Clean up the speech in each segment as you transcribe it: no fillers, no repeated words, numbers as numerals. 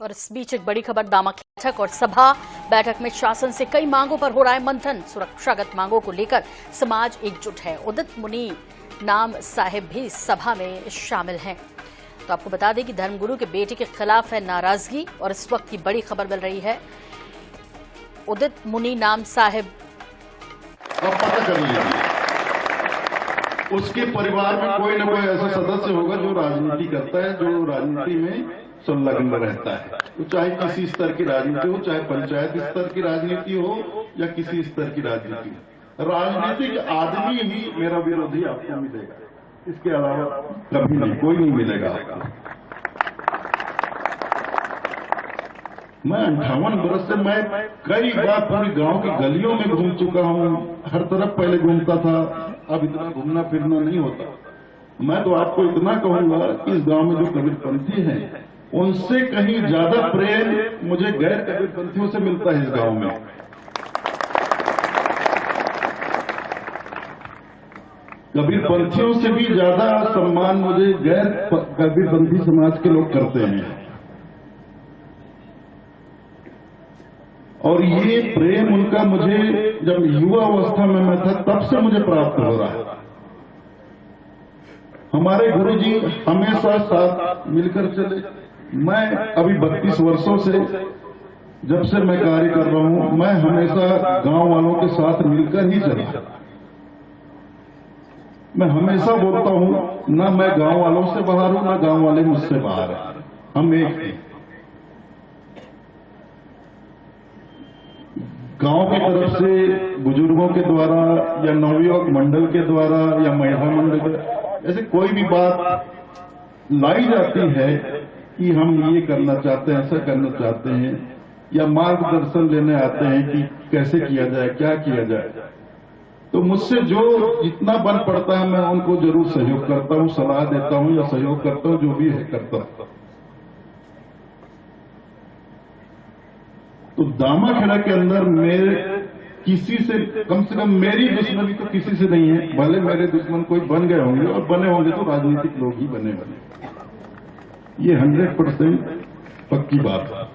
और इस बीच एक बड़ी खबर दामा की बैठक और सभा बैठक में शासन से कई मांगों पर हो रहा है मंथन। सुरक्षागत मांगों को लेकर समाज एकजुट है। उदित मुनि नाम साहिब भी सभा में शामिल हैं। तो आपको बता दें कि धर्मगुरु के बेटे के खिलाफ है नाराजगी और इस वक्त की बड़ी खबर मिल रही है। उदित मुनि नाम साहिब पता कर लीजिए, उसके परिवार में कोई न कोई ऐसा सदस्य होगा जो राजनीति करता है, जो राजनीति में संलग्न रहता है। तो चाहे किसी स्तर की राजनीति हो, चाहे पंचायत स्तर की राजनीति हो या किसी स्तर की राजनीति हो, राजनीतिक आदमी ही मेरा विरोधी आपको मिलेगा, इसके अलावा कभी नहीं, कोई नहीं मिलेगा आपको। मैं 58 वर्ष से मैं कई बार पूरी गांव की गलियों में घूम चुका हूं, हर तरफ पहले घूमता था, अब इतना घूमना फिरना नहीं होता। मैं तो आपको इतना कहूंगा कि इस गांव में जो कबीरपंथी हैं, उनसे कहीं ज्यादा प्रेम मुझे गैर कबीरपंथियों से मिलता है इस गांव में। कबीरपंथियों से भी ज्यादा सम्मान मुझे गैर कबीरपंथी समाज के लोग करते हैं। और ये प्रेम उनका मुझे जब युवा अवस्था में मैं था तब से मुझे प्राप्त हो रहा है। हमारे गुरुजी हमेशा साथ मिलकर चले। मैं अभी 32 वर्षों से जब से मैं कार्य कर रहा हूं, मैं हमेशा गांव वालों के साथ मिलकर ही चला। मैं हमेशा बोलता हूं, ना मैं गांव वालों से बाहर हूं, ना गांव वाले मुझसे बाहर हैं, हम एक हैं। गांव की तरफ से बुजुर्गों के द्वारा या नवयुवक मंडल के द्वारा या महिला मंडल के ऐसे कोई भी बात लाई जाती है कि हम ये करना चाहते हैं, ऐसा करना चाहते हैं, या मार्गदर्शन लेने आते हैं कि कैसे किया जाए, क्या किया जाए, तो मुझसे जो जितना बन पड़ता है मैं उनको जरूर सहयोग करता हूं, सलाह देता हूं या सहयोग करता हूं, जो भी है करता हूं। तो दामाखेड़ा के अंदर मेरे किसी से कम मेरी दुश्मनी तो किसी से नहीं है। भले मेरे दुश्मन कोई बन गए होंगे और बने होंगे तो राजनीतिक लोग ही बने, ये 100% पक्की बात है।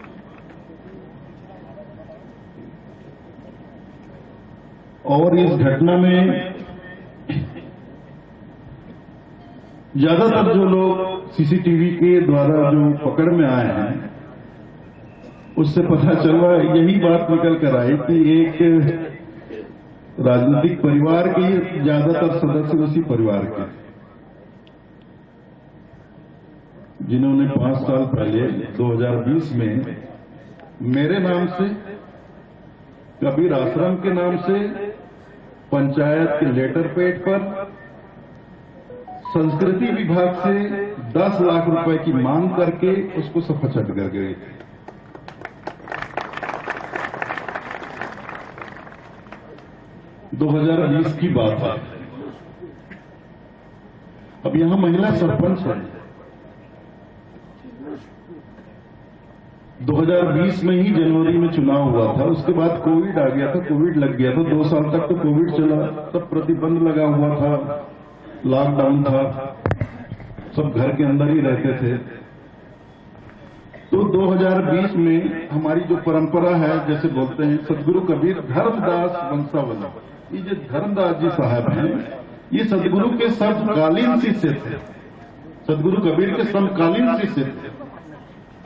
और इस घटना में ज्यादातर जो लोग सीसीटीवी के द्वारा जो पकड़ में आए हैं, उससे पता चला, यही बात निकल कर आई कि एक राजनीतिक परिवार के ज्यादातर सदस्य उसी परिवार के, जिन्होंने 5 साल पहले 2020 में मेरे नाम से, कबीर आश्रम के नाम से, पंचायत के लेटर पैड पर संस्कृति विभाग से 10 लाख रुपए की मांग करके उसको सफाचट कर गए। दो 2020 की बात है। अब यहां महिला सरपंच है। 2020 में ही जनवरी में चुनाव हुआ था, उसके बाद कोविड आ गया था, कोविड लग गया था, 2 साल तक तो कोविड चला, तब प्रतिबंध लगा हुआ था, लॉकडाउन था, सब घर के अंदर ही रहते थे। तो 2020 में हमारी जो परंपरा है, जैसे बोलते हैं सदगुरु कबीर धर्मदास वंशावली, ये जो धर्मदास जी साहब हैं, ये सदगुरु के समकालीन शिष्य थे, सदगुरु कबीर के समकालीन शिष्य थे।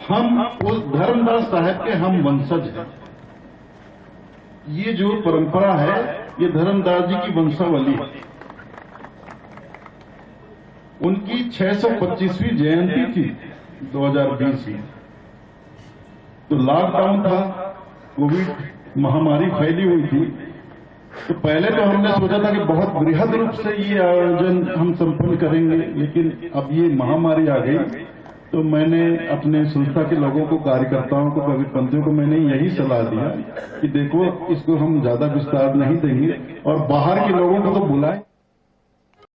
हम उस धर्मदास साहब के हम वंशज हैं। ये जो परंपरा है, ये धर्मदास जी की वंशावली है। उनकी 625वीं जयंती थी 2020 में। तो लॉकडाउन था, कोविड महामारी फैली हुई थी। तो पहले तो हमने सोचा था कि बहुत बृहद रूप से ये आयोजन हम संपन्न करेंगे, लेकिन अब ये महामारी आ गई। तो मैंने अपने संस्था के लोगों को, कार्यकर्ताओं को, कबीरपंथियों को मैंने यही सलाह दिया कि देखो, इसको हम ज्यादा विस्तार नहीं देंगे और बाहर के लोगों को तो बुलाएं।